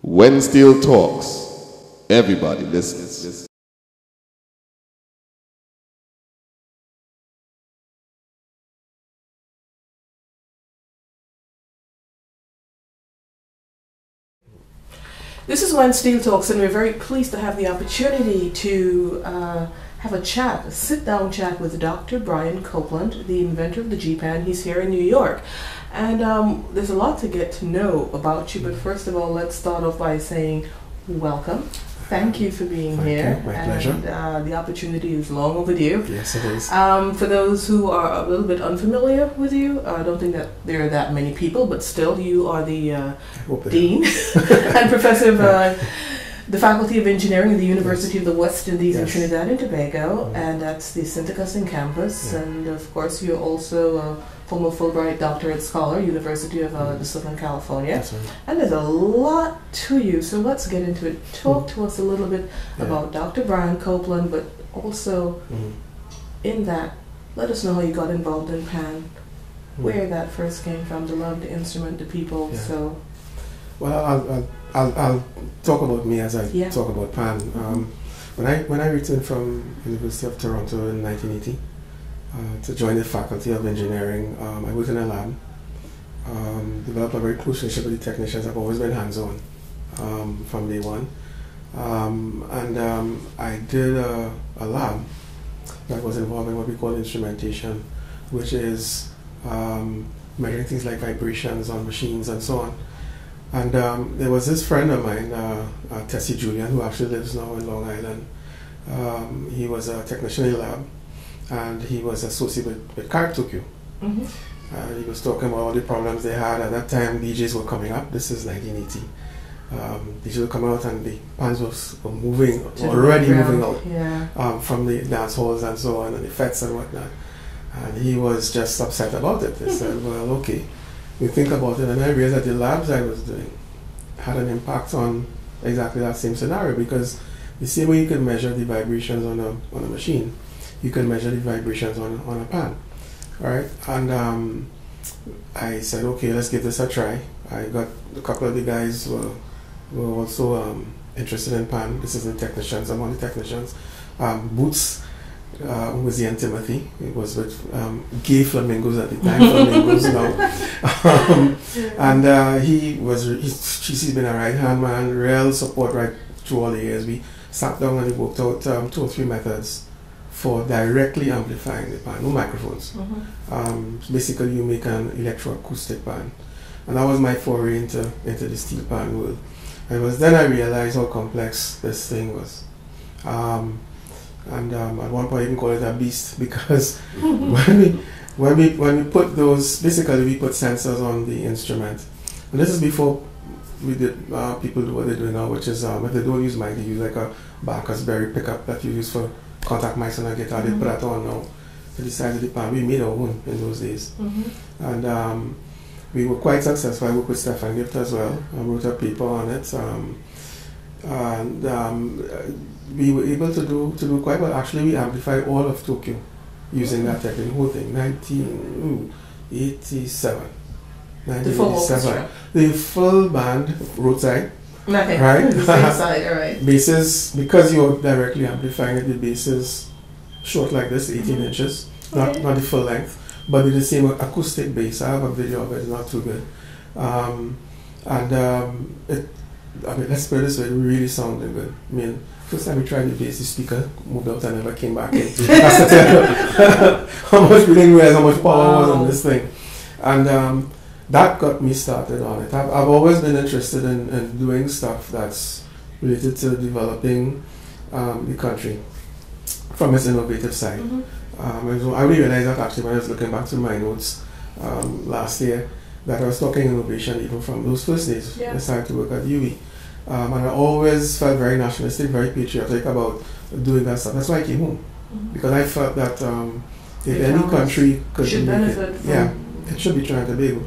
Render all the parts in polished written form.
When Steel talks, everybody listens. This is When Steel Talks, and we're very pleased to have the opportunity to have a chat, a sit-down chat with Dr. Brian Copeland, the inventor of the G-Pan. He's here in New York. And there's a lot to get to know about you, but first of all, let's start off by saying welcome. Thank you for being here. My pleasure. And the opportunity is long overdue. Yes, it is. For those who are a little bit unfamiliar with you, I don't think that there are that many people, but still, you are the Dean and Professor of the Faculty of Engineering at the University of the West Indies in Trinidad and Tobago, and that's the St. Augustine campus. And of course, you're also a former Fulbright doctorate scholar, University of the Southern California. That's right. And there's a lot to you, so let's get into it. Talk to us a little bit about Dr. Brian Copeland, but also in that, let us know how you got involved in Pan, where that first came from, the love, the instrument, the people. So, well, I'll talk about me as I talk about Pan. When I returned from University of Toronto in 1980 to join the Faculty of Engineering, I worked in a lab. Developed a very close relationship with the technicians. I've always been hands-on from day one. I did a lab that was involving what we call instrumentation, which is measuring things like vibrations on machines and so on. And there was this friend of mine, Tessie Julian, who actually lives now in Long Island. He was a technician in the lab, and he was associated with Carib Tokyo. He was talking about all the problems they had. At that time, DJs were coming up. This is 1980. DJs were coming out, and the pans were moving, already moving out from the dance halls and so on, and the fetes and whatnot. And he was just upset about it. He said, well, okay, we think about it. And I realized that the labs I was doing had an impact on exactly that same scenario, because the same way you can measure the vibrations on a machine, you can measure the vibrations on a pan. All right, and I said, okay, let's give this a try. I got a couple of the guys were also interested in pan. This is the technicians, among the technicians. Boots was the Timothy. It was with gay flamingos at the time, flamingos now. And he's been a right-hand man, real support right through all the years. We sat down and we worked out 2 or 3 methods for directly amplifying the pan, no microphones. Basically, you make an electroacoustic pan. And that was my foray into the steel pan world. And it was then I realized how complex this thing was. At one point I even call it a beast, because when we put those, basically we put sensors on the instrument. And this is before we did people do what they do now, which is if they don't use mic, they use like a Barker's Berry pickup that you use for contact mics on a guitar. They put that on now to the side of the pan. We made our own in those days. And we were quite successful. I worked with Stefan Gift as well. I wrote a paper on it. We were able to do quite well. Actually, we amplified all of Tokyo using that technique, the whole thing. 1987. 1987. The full band roadside. Okay. Right? The same side, all right. Bases, because you're directly amplifying it, the bass is short like this, 18 inches. Not the full length, but it's the same acoustic bass. I have a video of it, it's not too good. Let's put it this way, it really sounded good. I mean, first time we tried the bass, the speaker moved out and never came back in. That's to tell you how much we didn't realize how much power was on this thing. And that got me started on it. I've always been interested in doing stuff that's related to developing the country from its innovative side. I only realized that actually when I was looking back to my notes last year, that I was talking innovation even from those first days. I started to work at UWI. And I always felt very nationalistic, very patriotic about doing that stuff. That's why I came home. Because I felt that if any country could benefit from it should be Trinidad and Tobago.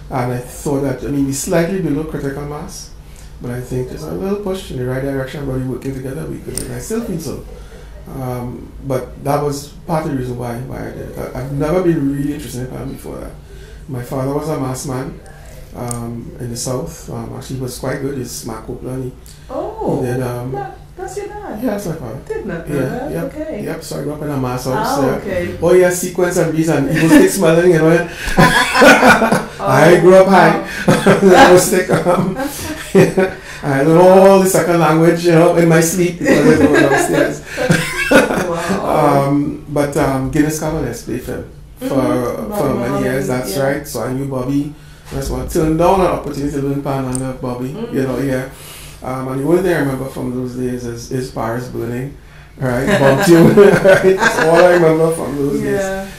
And I thought that, we're slightly below critical mass, but I think there's a little push in the right direction. By working together, we could, and I still think so. But that was part of the reason why I did it. I've never been really interested in pan before that. My father was a mass man. in the south. Actually, was quite good. It's Copeland. Oh, he did, that's your dad? Yeah, that's my father. Did not know that? Yep, Okay. Yep, so I grew up in a mass house. Okay. Oh, yeah, sequence and beats and evil stick smelling, you know. I grew up high. Evil stick. I learned all the second language, you know, in my sleep because I went upstairs. Wow. But Guinness Cavaliers played film for many years, that's right. So I knew Bobby. That's what turned down an opportunity to learn pan under Bobby, you know, yeah. And the only thing I remember from those days is Paris Burning, right? Bob Tune, right? That's all I remember from those days.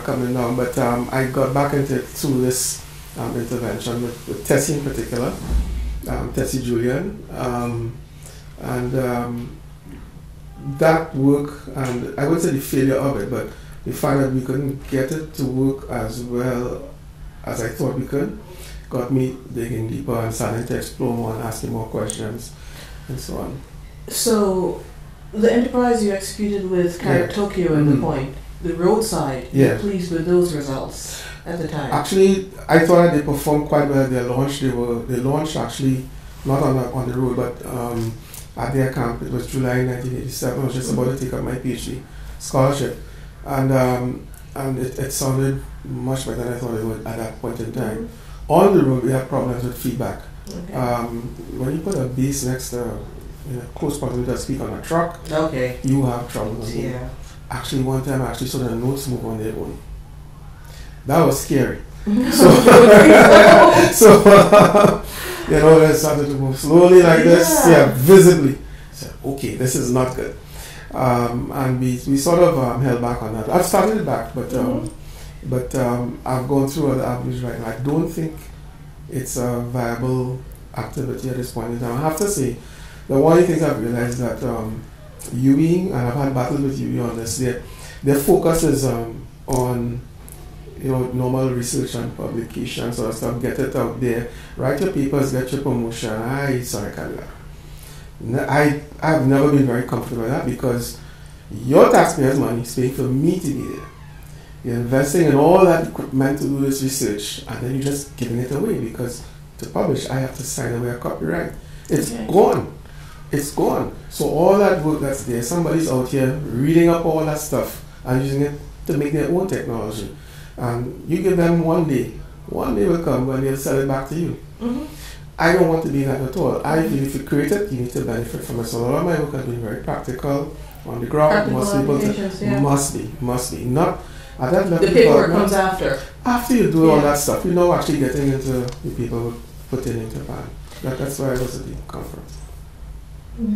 Coming down. But I got back into this intervention with Tessie in particular, Tessie Julian, and that work, and I wouldn't say the failure of it, but the fact that we couldn't get it to work as well as I thought we could, got me digging deeper and starting to explore more and asking more questions and so on. So, the enterprise you executed with Carrot Tokyo at the point, the roadside, you were pleased with those results at the time? Actually, I thought that they performed quite well at their launch. They launched actually not on the road, but at their camp. It was July 1987. I was just about to take up my PhD scholarship, and it sounded much better than I thought it would at that point in time. On the road, we had problems with feedback. Okay. When you put a bass next to close proximity to speak on a truck, you have trouble. Yeah. Actually, one time I saw the notes move on their own. That was scary. So they started to move slowly like this, visibly. So, okay, this is not good. And we sort of held back on that. I've started it back, but I've gone through other avenues right now. I don't think it's a viable activity at this point in time. I have to say, the one of the things I've realized that UE, and I've had battles with UE on this, their focus is on normal research and publication sort of stuff, get it out there, write your papers, get your promotion. I've never been very comfortable with that because your taxpayers' money is paying for me to be there. You're investing in all that equipment to do this research, and then you're just giving it away because to publish, I have to sign away a copyright. It's gone. It's gone. So all that work that's there, somebody's out here reading up all that stuff and using it to make their own technology. And you give them one day will come when they'll sell it back to you. I don't want to be that at all. I feel if you create it, you need to benefit from it. So a lot of my work has been very practical, on the ground. Must be. Not at that level. The paperwork comes after. After you do all that stuff, actually getting into the people putting into plan. That's why I was at the conference.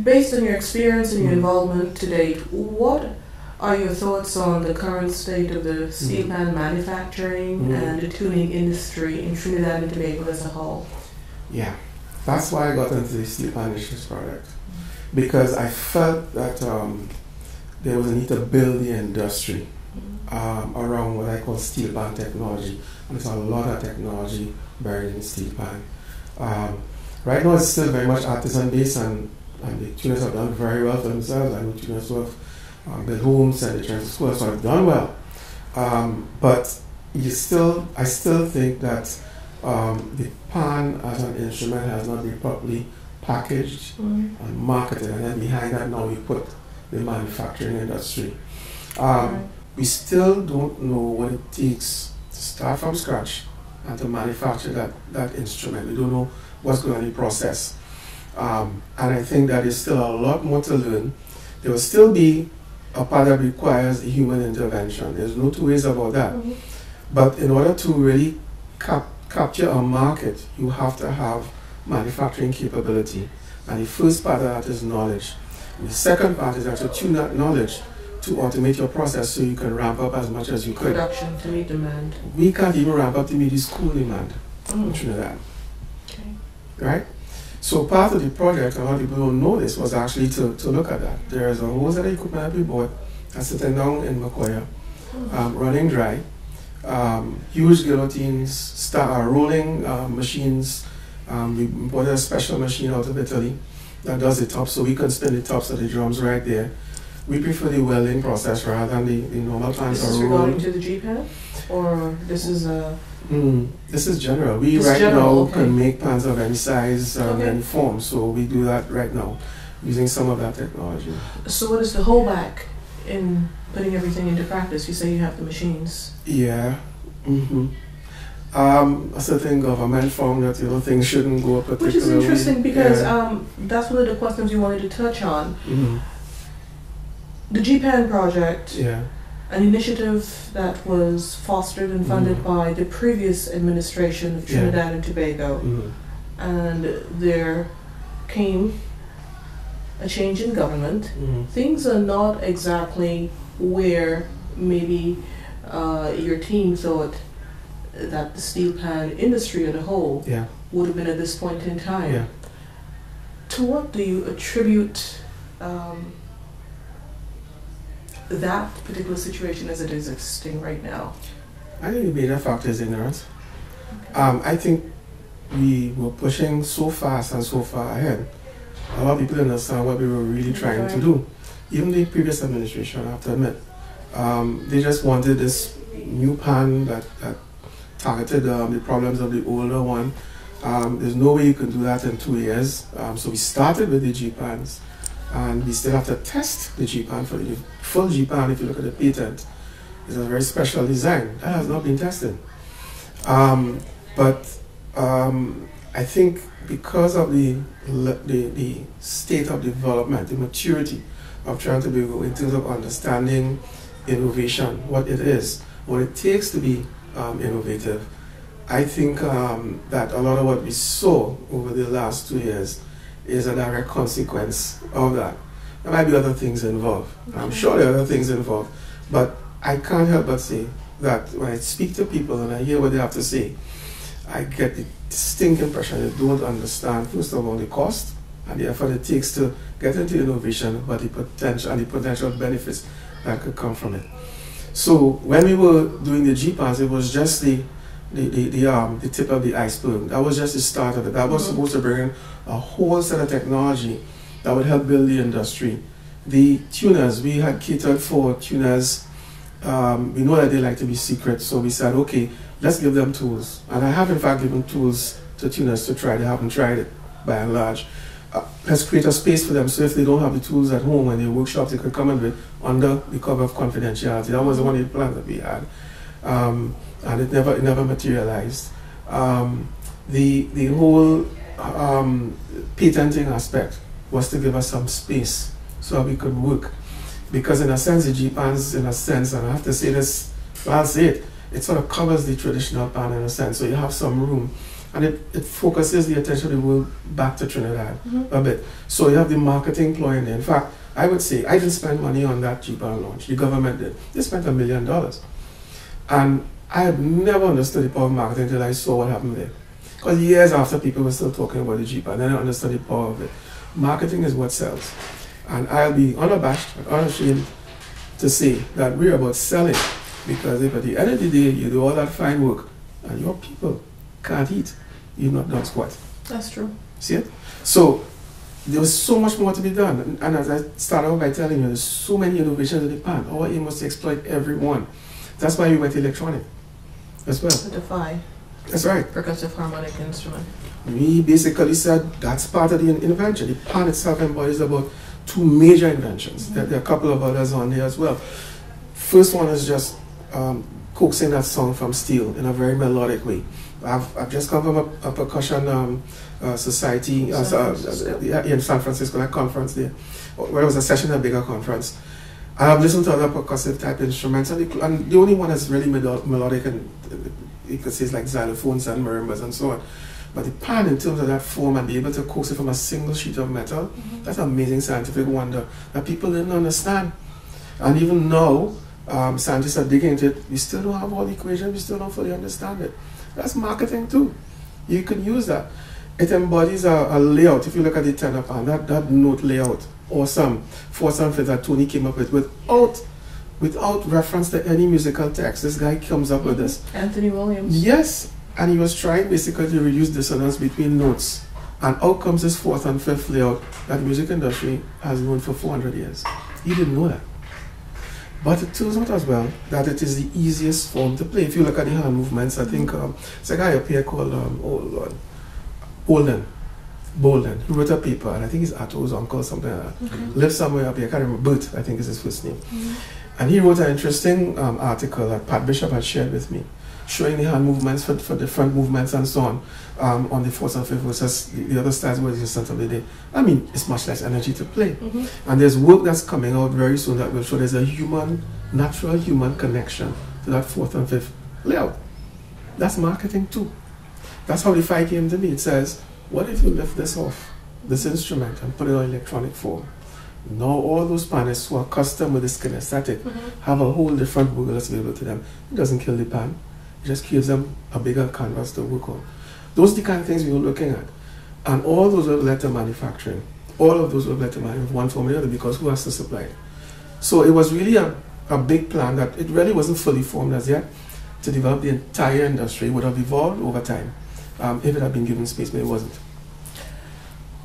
Based on your experience and your involvement to date, what are your thoughts on the current state of the steel pan manufacturing and the tuning industry in Trinidad and Tobago as a whole? Yeah, that's why I got into the steel pan industries project, because I felt that there was a need to build the industry around what I call steel pan technology. And there's a lot of technology buried in steel pan. Right now it's still very much artisan based, and the tuners have done very well for themselves. I know tuners who have built homes and the transit schools have done well. But I still think that the pan as an instrument has not been properly packaged and marketed, and then behind that now we put the manufacturing industry. We still don't know what it takes to start from scratch and to manufacture that instrument. We don't know what's going on in the process. And I think that there's still a lot more to learn. There will still be a part that requires human intervention. There's no two ways about that. But in order to really capture a market, you have to have manufacturing capability. And the first part of that is knowledge. And the second part is that to tune that knowledge to automate your process so you can ramp up as much as you could. Production to meet demand. We can't even ramp up to meet the school demand in Trinidad. Okay. Right? So part of the project, a lot of people don't know this, was actually to look at that. There is a whole set of equipment that we bought that's sitting down in Macoya, running dry. Huge guillotines, rolling machines. We bought a special machine out of Italy that does the top, so we can spin the tops of the drums right there. We prefer the welding process rather than the normal pans. This is regarding to the G-pan? Or this is a... This is general. We can make pans of any size and any form, so we do that right now using some of that technology. So what is the holdback in putting everything into practice? You say you have the machines. Yeah. A certain government found that things shouldn't go up particularly. Which is interesting because that's one of the questions you wanted to touch on. The GPAN project, an initiative that was fostered and funded by the previous administration of Trinidad and Tobago, and there came a change in government. Things are not exactly where maybe your team thought that the steel pan industry as a whole would have been at this point in time. To what do you attribute that particular situation as it is existing right now? I think the major factor is ignorance. I think we were pushing so fast and so far ahead. A lot of people didn't understand what we were really trying to do. Even the previous administration, I have to admit, they just wanted this new pan that targeted the problems of the older one. There's no way you can do that in 2 years. So we started with the G-pans, and we still have to test the G-pan. For the full G-pan, if you look at the patent, it's a very special design. That has not been tested. But I think because of the state of development, the maturity of trying to be in terms of understanding innovation, what it is, what it takes to be innovative, I think that a lot of what we saw over the last 2 years is a direct consequence of that. There might be other things involved. I'm sure there are other things involved, but I can't help but say that when I speak to people and I hear what they have to say, I get the distinct impression they don't understand, first of all, the cost and the effort it takes to get into innovation, but the potential benefits that could come from it. So when we were doing the G-pans, it was just the tip of the iceberg. That was just the start of it. That was supposed to bring in a whole set of technology that would help build the industry. The tuners, we had catered for tuners. We know that they like to be secret, so we said, okay, let's give them tools. And I have in fact given tools to tuners to try. They haven't tried it by and large. Let's create a space for them so if they don't have the tools at home when they workshop, they could come in with under the cover of confidentiality. That was one of the plans that we had. And it never materialized. The whole patenting aspect was to give us some space so we could work. Because in a sense, the G-pans, in a sense, and I have to say this, I'll say it, it sort of covers the traditional pan in a sense. So you have some room. And it focuses the attention of the world back to Trinidad a bit. So you have the marketing ploy in there. In fact, I would say, I didn't spend money on that G-pan launch. The government did. They spent $1 million. And I had never understood the power of marketing until I saw what happened there. Because years after, people were still talking about the G-pan, then I understood the power of it. Marketing is what sells. And I'll be unabashed and unashamed to say that we're about selling. Because if at the end of the day, you do all that fine work, and your people can't eat, you're not done squat. That's true. See it? So, there was so much more to be done. And as I started off by telling you, there's so many innovations in the pan. Our aim was to exploit every one. That's why we went electronic as well. The DeFi. That's right. Percussive harmonic instrument. We basically said that's part of the invention. The pan itself embodies about 2 major inventions. There are a couple of others on there as well. First one is just coaxing that sound from steel in a very melodic way. I've just come from a percussion society in San Francisco, that conference there, where it was a session at a bigger conference. And I've listened to other percussive type instruments, and the only one that's really melodic, and you could say it's like xylophones and marimbas and so on. But the pan, in terms of that form and be able to coax it from a single sheet of metal, that's an amazing scientific wonder that people didn't understand. And even now, scientists are digging into it. We still don't have all the equations, we still don't fully understand it. That's marketing too. You can use that. It embodies a layout. If you look at the tenor pan, that note layout, awesome, fourth and fifth that Tony came up with without reference to any musical text. This guy comes up with this. Anthony Williams. Yes, and he was trying basically to reduce dissonance between notes. And out comes this fourth and fifth layout that the music industry has known for 400 years. He didn't know that. But it turns out as well that it is the easiest form to play. If you look at the hand movements, I think it's a guy up here called Bolden, who wrote a paper, and I think he's Atto's uncle, something like that. Lives somewhere up here, I can't remember, Bert, I think is his first name. And he wrote an interesting article that Pat Bishop had shared with me, showing the hand movements for different movements and so on the fourth and fifth versus the other styles where it's just of the day. I mean, it's much less energy to play. And there's work that's coming out very soon that will show there's a natural human connection to that fourth and fifth layout. That's marketing too. That's how the fight came to me. It says, what if you lift this off, this instrument, and put it on electronic form? Now all those panists who are accustomed with this kinesthetic have a whole different world that's available to them. It doesn't kill the pan. It just gives them a bigger canvas to work on. Those are the kind of things we were looking at. And all those were led to manufacturing. All of those were led to manufacturing, one form or the other, because who has to supply it? So it was really a big plan that it really wasn't fully formed as yet. To develop the entire industry would have evolved over time if it had been given space, but it wasn't.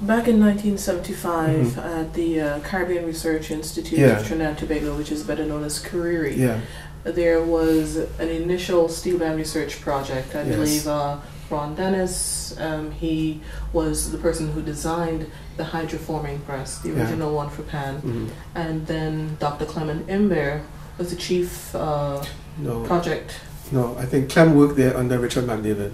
Back in 1975, at the Caribbean Research Institute of Trinidad and Tobago, which is better known as CARIRI, there was an initial steel band research project. I believe Ron Dennis, he was the person who designed the hydroforming press, the original one for Pan. And then Dr. Clement Imbert was the chief project. No, I think Clem worked there under Richard McDavid.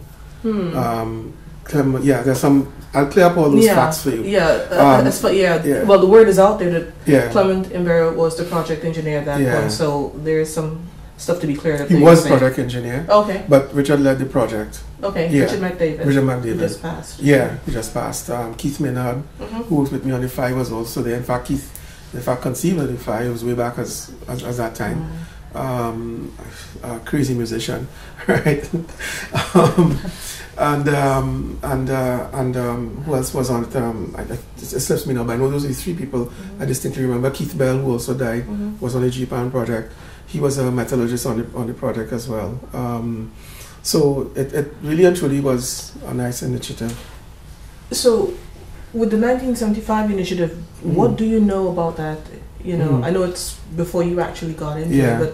Clem, there's some. I'll clear up all those facts for you. Well, the word is out there that Clement Imbert was the project engineer at that point, so there's some stuff to be cleared up. He was project engineer. Okay. But Richard led the project. Okay. Richard McDavid. Who just passed. Yeah, he just passed. Keith Maynard, who worked with me on the Phi, was also there. In fact, Keith, conceived of the Phi. It was way back as that time. A crazy musician, right? And who else was on it? It slips me now, but I know those are the three people I distinctly remember. Keith Bell, who also died, was on the G-Pan project. He was a metallurgist on the project as well. So it really and truly was a nice initiative. So, with the 1975 initiative, what do you know about that? You know, I know it's before you actually got into it, but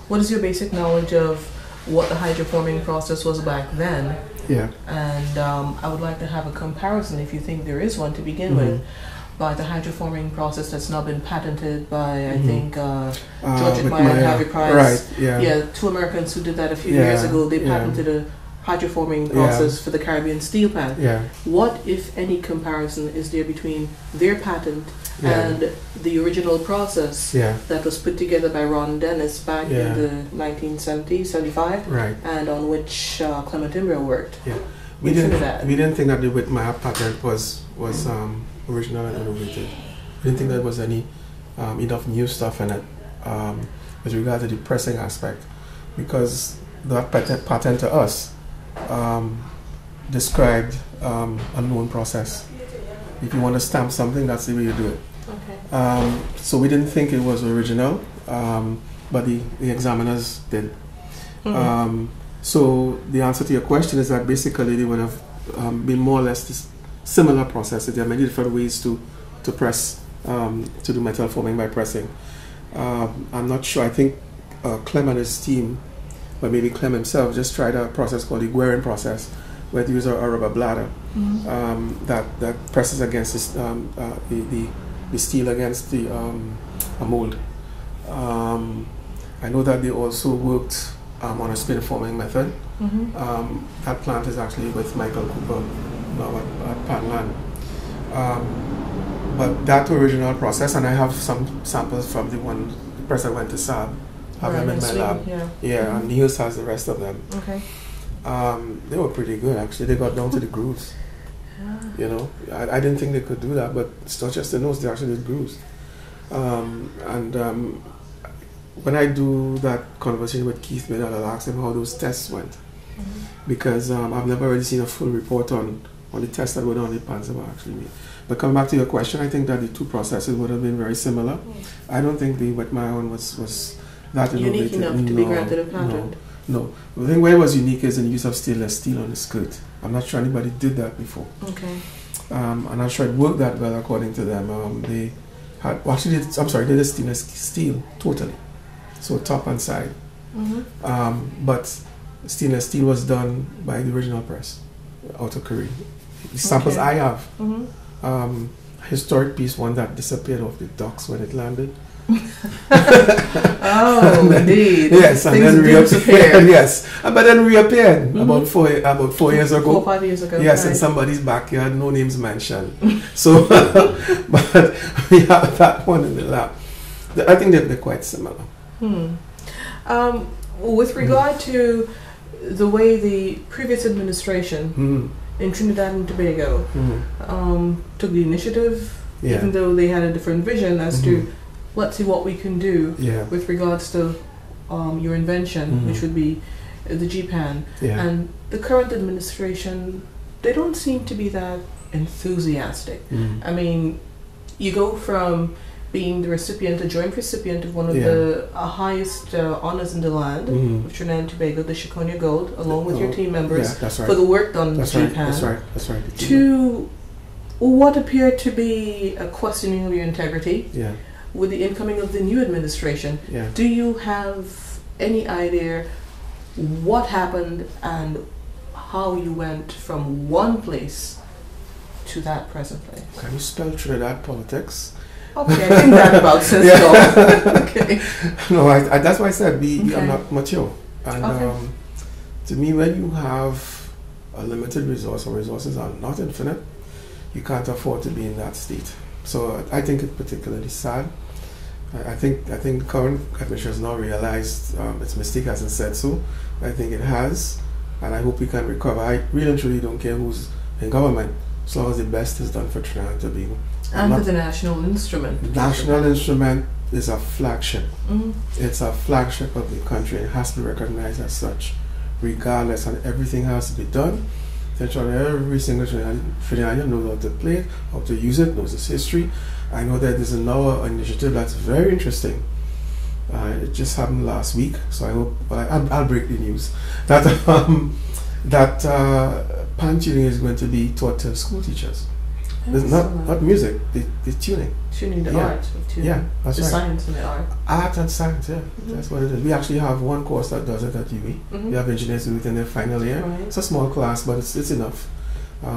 what is your basic knowledge of what the hydroforming process was back then? And I would like to have a comparison, if you think there is one to begin with, by the hydroforming process that's now been patented by, I think, George Meyer and Harvey Price. Right, two Americans who did that a few years ago. They patented a hydroforming process for the Caribbean steel pan. What, if any, comparison is there between their patent and the original process that was put together by Ron Dennis back in the 1970s, 75, and on which Clement Imbert worked? We didn't think that the Whitmire patent was original and innovative. We didn't think there was any enough new stuff in it with regard to the pressing aspect, because that patent to us described a known process. If you want to stamp something, that's the way you do it. So we didn't think it was original, but the examiners did. So the answer to your question is that basically they would have been more or less this similar processes. There are many different ways to press, to do metal forming by pressing. I'm not sure. I think Clem and his team, but maybe Clem himself, just tried a process called the Guerin process, where they use a rubber bladder that presses against this, the steel against the a mold. I know that they also worked on a spin forming method. That plant is actually with Michael Cooper now at Panland. But that original process, and I have some samples from the press I went to Saab, have them in my lab. And Niels has the rest of them. They were pretty good actually. They got down to the grooves. You know, I didn't think they could do that, but Storchester knows they actually did grooves. When I do that conversation with Keith Maynard, I'll ask him how those tests went, because I've never really seen a full report on the tests that were done on the pans that were actually made. But coming back to your question, I think that the two processes would have been very similar. I don't think the Whitmire one was that unique enough to be granted a patent. No. The thing where it was unique is in the use of stainless steel on the skirt. I'm not sure anybody did that before. I'm not sure it worked that well according to them. They actually, I'm sorry, they did stainless steel totally, so top and side. But stainless steel was done by the original press out of Korea. The samples I have, historic piece, one that disappeared off the docks when it landed. Oh, indeed. Yes, and things then reappeared. Yes, but then reappeared about 4 years ago. 4 or 5 years ago. Yes, right. in somebody's backyard, no names mentioned. So, but we have that one in the lab. I think they're quite similar. With regard to the way the previous administration in Trinidad and Tobago took the initiative, even though they had a different vision as to let's see what we can do with regards to your invention, which would be the GPAN. And the current administration, they don't seem to be that enthusiastic. I mean, you go from being the recipient, a joint recipient of one of the highest honors in the land, of Trinidad and Tobago, the Chiconia Gold, along with your team members, for the work done with GPAN, that's right. to what appeared to be a questioning of your integrity with the incoming of the new administration. Do you have any idea what happened and how you went from one place to that present place? Can you spell Trinidad politics? Okay, I think that about says it all. Okay. No, I that's why I said we are not mature. And to me, when you have a limited resource or resources are not infinite, you can't afford to be in that state. So I think it's particularly sad. I think the current administration has now realized its mistake, hasn't said so. I think it has, and I hope we can recover. I really and truly don't care who's in government, as long as the best is done for Trinidad and Tobago. And for the national instrument. National instrument is a flagship. It's a flagship of the country. It has to be recognized as such, regardless, and everything has to be done to ensure that every single Trinidadian knows how to play it, how to use it, knows its history. I know that there's another initiative that's very interesting. It just happened last week, so I hope I'll break the news that pan tuning is going to be taught to school teachers. It's not music, the tuning. Tuning, the art of tuning. Yeah, that's the right. Science and the art. Art and science, that's what it is. We actually have one course that does it at UWI. We have engineers do it in their final year. It's a small class, but it's enough.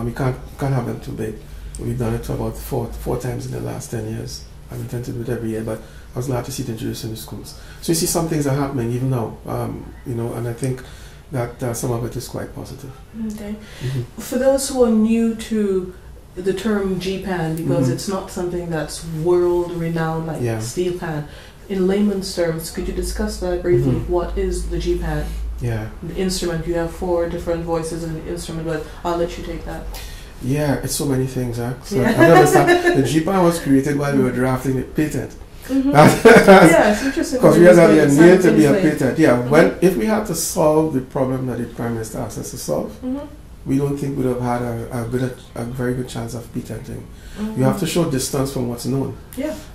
We can't have them too big. We've done it about four times in the last 10 years. I intend to do it every year, but I was glad to see it introduced in the schools. So you see some things are happening even now, and I think that some of it is quite positive. Okay. For those who are new to the term GPAN, because it's not something that's world renowned like steel pan, in layman's terms, could you discuss that briefly? What is the GPAN? The instrument. You have 4 different voices in the instrument, but I'll let you take that. Yeah, it's so many things. So I don't understand. The GPAN was created while we were drafting the patent. It's interesting. Because we had a need to be a patent. If we had to solve the problem that the Prime Minister asked us to solve, we don't think we would have had a very good chance of patenting. You have to show distance from what's known.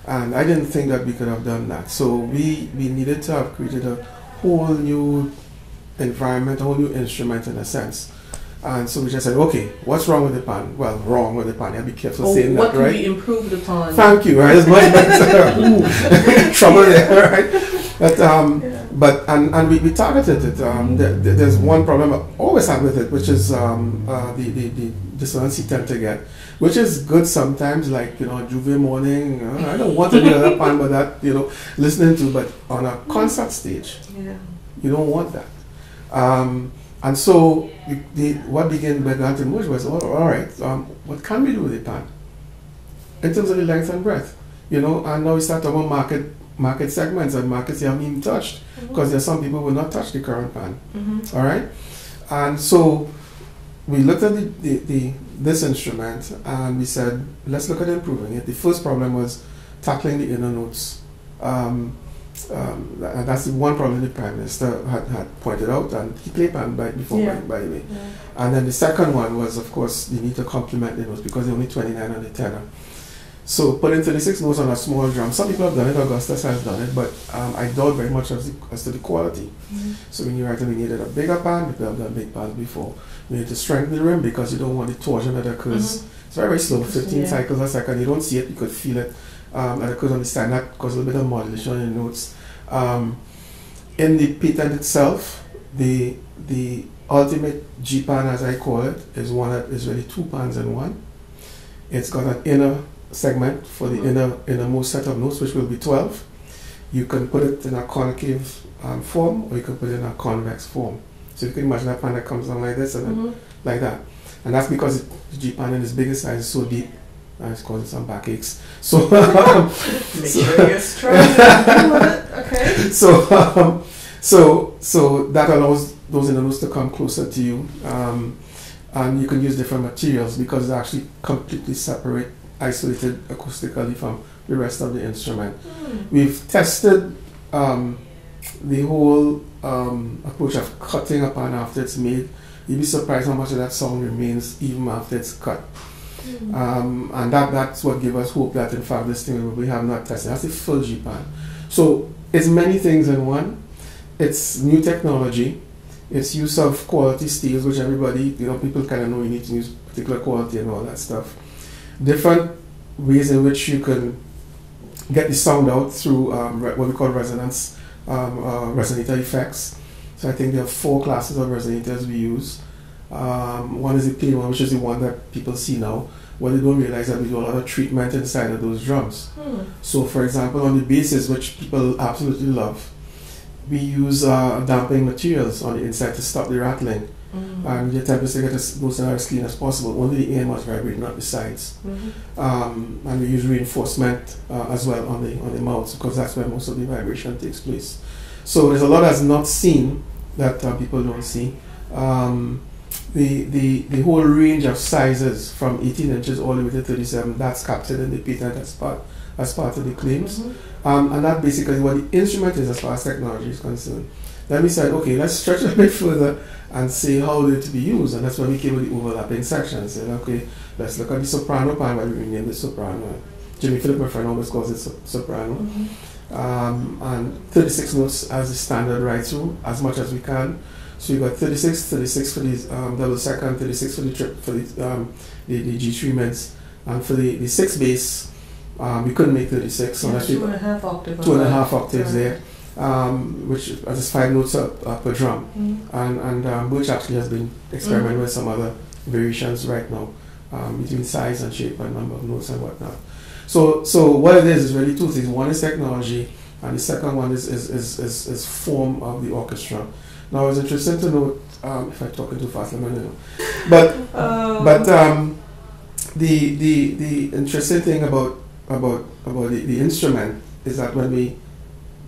And I didn't think that we could have done that. So we needed to have created a whole new environment, a whole new instrument in a sense. And so we just said, okay, what's wrong with the pan? Well, wrong with the pan. You have to be careful saying that, right? What can be improved upon? Thank you, right? It's much better. Trouble there, right? But we targeted it. There's one problem I always have with it, which is the dissonance you tend to get, which is good sometimes, like, Juve morning. I don't want to do other pan, but that, listening to, but on a concert stage, you don't want that. And so what began to emerge was, all right, what can we do with the pan in terms of the length and breadth? And now we start talking about market segments and markets you haven't even touched, because there's some people who will not touch the current pan. All right, and so we looked at this instrument and we said, let's look at improving it. The first problem was tackling the inner notes. That's the one problem the Prime Minister had pointed out, and he played pan by the way. And then the second one was, of course, you need to complement the notes, because they're only 29 on the tenor. So putting 36 notes on a small drum, some people have done it, Augustus has done it, but I doubt very much as to the quality. So when you're writing, we needed a bigger pan. People have done big pans before. We need to strengthen the rim, because you don't want the torsion that occurs. It's very, very slow, 15 cycles a second. You don't see it, you could feel it. and I could understand that because a little bit of modulation on your notes. In the patent itself, the ultimate G-pan, as I call it, is one that is really two pans in one. It's got an inner segment for the innermost set of notes, which will be 12. You can put it in a concave form, or you can put it in a convex form. So you can imagine a pan that comes down like this and then like that. And that's because the G-pan in its biggest size is so deep, and it's causing some backaches. So make sure you're strong with it. Okay. So that allows those inner notes to come closer to you, and you can use different materials because they actually completely separate, isolated acoustically from the rest of the instrument. We've tested the whole approach of cutting a pan after it's made. You'd be surprised how much of that sound remains even after it's cut. And that's what gives us hope that in fact this thing we have not tested. That's the full G-pan. So it's many things in one. It's new technology. It's use of quality steels, which everybody, people kind of know you need to use particular quality and all that stuff. Different ways in which you can get the sound out through what we call resonance, resonator effects. So I think there are 4 classes of resonators we use. One is the plain one, which is the one that people see now. What they don't realize that we do a lot of treatment inside of those drums. So for example, on the basses, which people absolutely love, we use damping materials on the inside to stop the rattling. And the attempt is to get as most of it as clean as possible. Only the air must vibrate, not the sides. And we use reinforcement as well on the mouths, because that's where most of the vibration takes place. So there's a lot that's not seen that people don't see. The whole range of sizes from 18 inches all the way to 37, that's captured in the patent as part of the claims. And that basically what the instrument is as far as technology is concerned. Then we said, okay, let's stretch it a bit further and see how it to be used. And that's when we came with the overlapping sections. Said, okay, let's look at the soprano pan, where we renamed the soprano. Jimmy Philip, my friend, always calls it soprano. And 36 notes as the standard right through, as much as we can. So you got 36 for the double second, 36 for the G3 mids, and for the 6 bass, we couldn't make 36. So that's 2.5 octaves. 2.5 octaves there, which is 5 notes per drum, and which actually has been experimented with some other variations right now, between size and shape and number of notes and whatnot. So what it is really 2 things. One is technology, and the second one is form of the orchestra. Now it's interesting to note, if I'm talking too fast, let me know. But the interesting thing about the instrument is that when we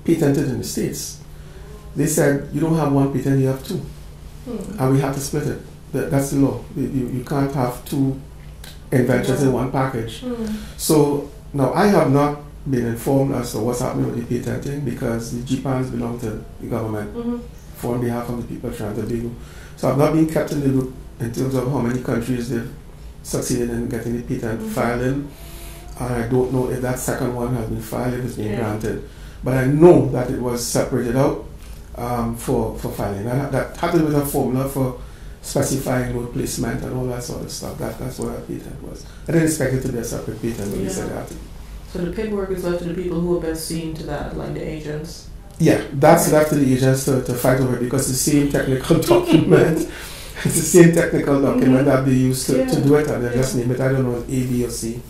patented in the States, they said you don't have one patent, you have 2, and we had to split it. That's the law. You can't have 2 inventions in one package. So now I have not been informed as to what's happening with the patenting, because the G-pans belong to the government for on behalf of the people of Trinidad and Tobago. So I've not been kept in the loop in terms of how many countries they've succeeded in getting the patent filed in. And I don't know if that second one has been filed, if it's been granted. But I know that it was separated out for filing. That had to do with a formula for specifying note placement and all that sort of stuff. That's what that patent was. I didn't expect it to be a separate patent, but they said that. So the paperwork is left to the people who are best seen to that, like the agents? Yeah, that's left to the agents to fight over it, because it's the same technical document. It's the same technical document that they use to do it, and they just name it, I don't know, A, B, or C,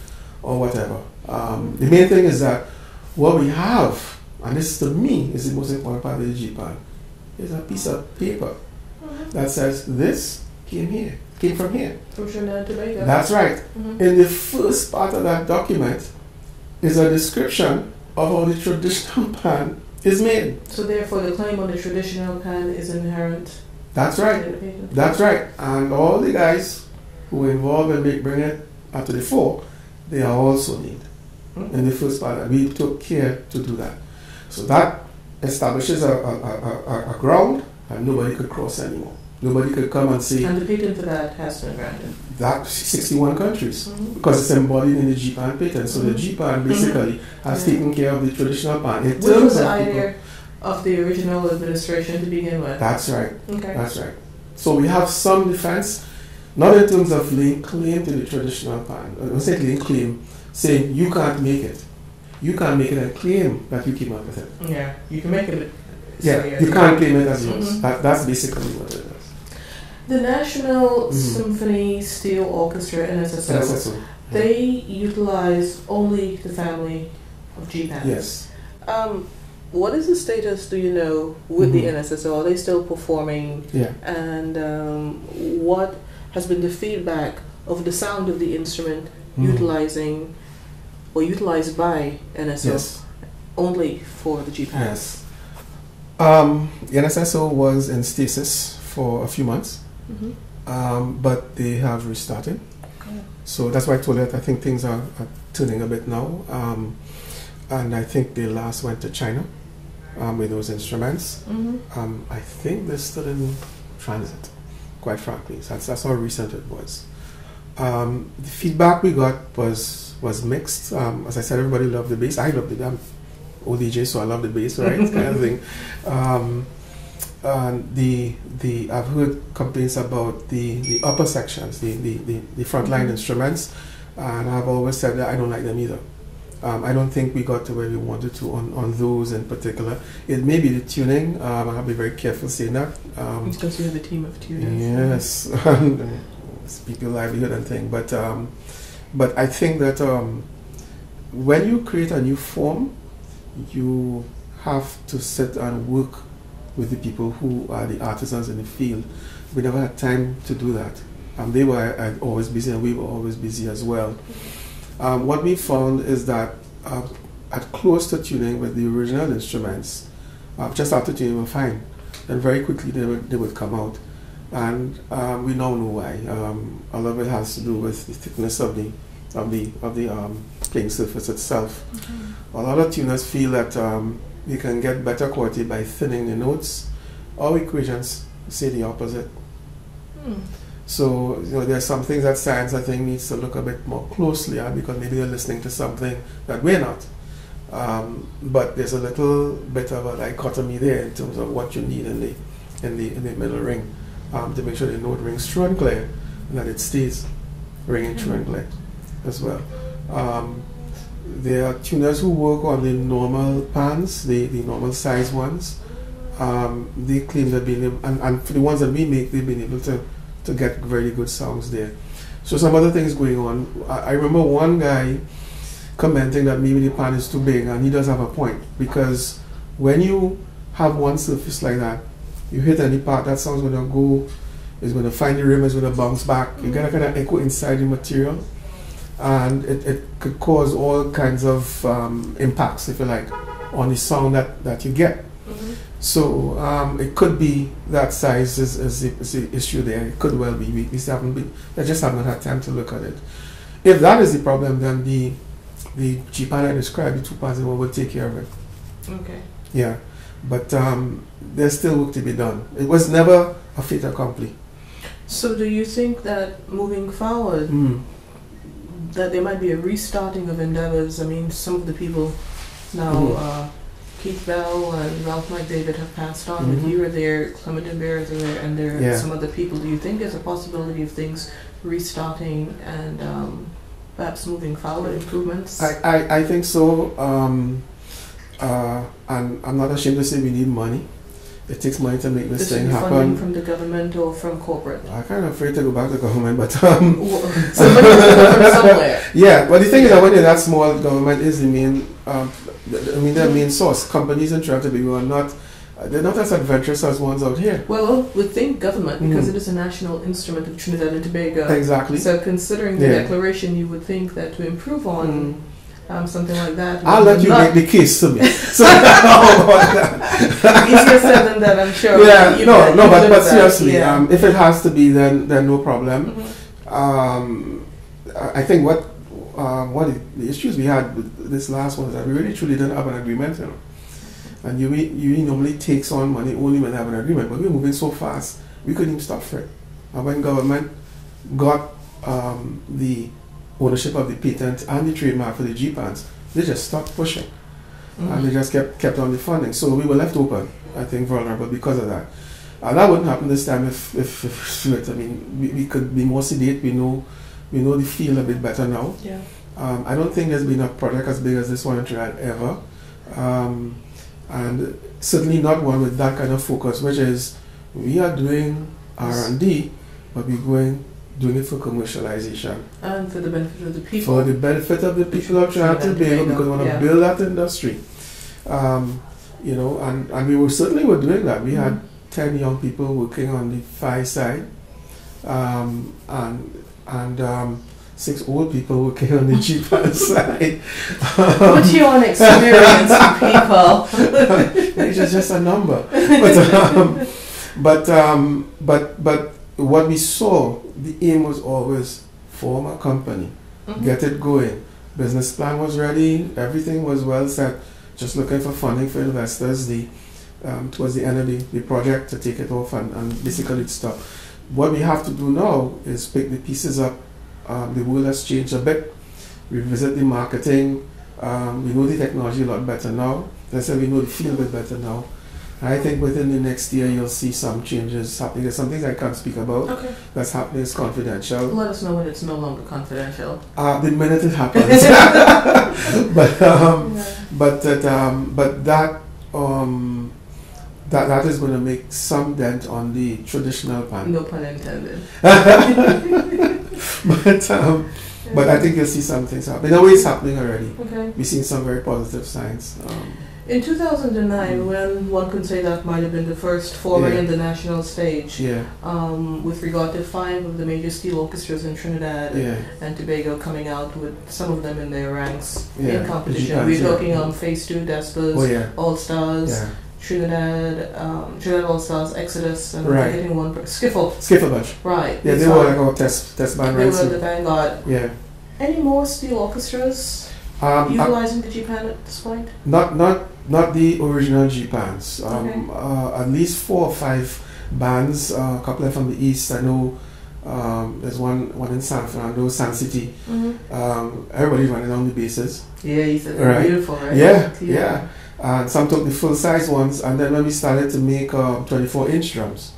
or whatever. The main thing is that what we have, and this to me is the most important part of the G-pan, is a piece of paper that says this came from here. From Trinidad and Tobago. That's right. In the first part of that document is a description of how the traditional pan is made. So therefore the claim on the traditional pan is inherent. That's right. That's right. And all the guys who were involved in bringing it to the fore, they are also named in the first part. We took care to do that. So that establishes a ground, and nobody could cross anymore. Nobody could come and say... And the patent for that has been granted? That 61 countries, because it's embodied in the G-pan patent. So the G-pan basically has taken care of the traditional pan. Which was the idea of the original administration to begin with? That's right. Okay. That's right. So we have some defense, not in terms of laying claim to the traditional pan. I don't say laying claim, saying you can't make it. you can't make it a claim that you came up with it. Yeah, you can make it. Yeah, you can't claim it as yours. That's basically what it is. The National Symphony Steel Orchestra, NSSO, they utilize only the family of G-bands. Yes. What is the status, do you know, with the NSSO? Are they still performing? Yeah. And what has been the feedback of the sound of the instrument utilizing or utilized by NSSO only for the G-bands? Yes. The NSSO was in stasis for a few months, but they have restarted. Okay. So that's why I told you that I think things are turning a bit now. And I think they last went to China with those instruments. I think they're still in transit, quite frankly. So that's how recent it was. The feedback we got was mixed. As I said, everybody loved the bass. I loved it. I'm ODJ, so I love the bass, right? Kind of thing. And I've heard complaints about the upper sections, the frontline instruments, and I've always said that I don't like them either. I don't think we got to where we wanted to on those in particular. It may be the tuning. I have to be very careful saying that. It's because you have a team of tuners. Yes, speak your livelihood and thing. But I think that when you create a new form, you have to sit and work with the people who are the artisans in the field. We never had time to do that. They were always busy, and we were always busy as well. What we found is that at close to tuning with the original instruments, just after tuning we were fine. Then very quickly they would come out. And we now know why. A lot of it has to do with the thickness of the playing surface itself. A lot of tuners feel that you can get better quality by thinning the notes. Our equations say the opposite. So there's some things that science, I think, needs to look a bit more closely at, because maybe they're listening to something that we're not. But there's a little bit of a dichotomy there in terms of what you need in the middle ring to make sure the note rings true and clear, and that it stays ringing true and clear as well. There are tuners who work on the normal pans, the normal size ones. They claim they've been able, and for the ones that we make, they've been able to get very good sounds there. So some other things going on. I remember one guy commenting that maybe the pan is too big, and he does have a point, because when you have one surface like that, you hit any part, that sound's going to go, it's going to find the rim, it's going to bounce back. You get a kind of echo inside the material, and it could cause all kinds of impacts, if you like, on the sound that you get. So it could be that size is the issue there. It could well be. We just haven't had time to look at it. If that is the problem, then the G-pan I described, the two pans, will take care of it. Okay. Yeah, but there's still work to be done. It was never a fait accompli. So do you think that moving forward, that there might be a restarting of endeavors? I mean, some of the people now, Keith Bell and Ralph McDavid have passed on, but you were there, Clement and Bear is there, and there are some other people. Do you think there's a possibility of things restarting and perhaps moving forward, improvements? I think so, and I'm not ashamed to say we need money. It takes money to make this thing happen. Funding from the government or from corporate? I'm kind of afraid to go back to government, but somebody has to come from somewhere. Yeah, but the thing is that when you're that small, government is the main, the main source. Companies in Trinidad and Tobago are not, they're not as adventurous as ones out here. Well, we think government, because it is a national instrument of Trinidad and Tobago. Exactly. So considering the declaration, you would think that to improve on something like that. I'll let you make the case to me. So, easier said than that, I'm sure. Yeah, but seriously, if it has to be, then no problem. I think what the issues we had with this last one is that we really truly didn't have an agreement, And you normally takes on money only when you have an agreement, but we're moving so fast, we couldn't even stop for it. And when government got the ownership of the patent and the trademark for the G-pans, they just stopped pushing. And they just kept on the funding. So we were left open, I think, vulnerable because of that. And that wouldn't happen this time if I mean, we could be more sedate. We know the feel a bit better now. Yeah. I don't think there's been a project as big as this one in Trinidad ever, and certainly not one with that kind of focus, which is we are doing R&D, but we're doing it for commercialization. And for the benefit of the people. For the benefit of the people of Trinidad and Tobago, because we want to build that industry. You know, and we were certainly doing that. We had 10 young people working on the FI side, and 6 old people working on the GPAN side. What's your experience with people? It's just a number. But what we saw, the aim was always form a company, get it going. Business plan was ready, everything was well set. Just looking for funding for investors. Towards the end of the project to take it off and basically stop. What we have to do now is pick the pieces up. The world has changed a bit. Revisit the marketing. We know the technology a lot better now. As I said, we know the field a bit better now. I think within the next year you'll see some changes happening. There's some things I can't speak about. Okay. That's happening. It's confidential. Let us know when it's no longer confidential. The minute it happens. That is going to make some dent on the traditional pan. No pun intended. But I think you'll see some things happen. In a way, it's happening already. Okay. We've seen some very positive signs. In 2009, when one could say that might have been the first foray in the national stage, with regard to 5 of the major steel orchestras in Trinidad and Tobago coming out with some of them in their ranks in competition. We're talking on Phase 2, Despers, All Stars, Trinidad All Stars, Exodus, and getting one Skiffle Bunch. Right. Yeah, they were like our test band. They were the vanguard. Yeah. Any more steel orchestras utilizing the GPAN at this point? Not the original GPANs. At least 4 or 5 bands, a couple of from the east. I know there's one in San Fernando, San City. Everybody's running on the bases. Yeah, you said they're beautiful, right? Yeah. And some took the full size ones, and then when we started to make 24-inch drums,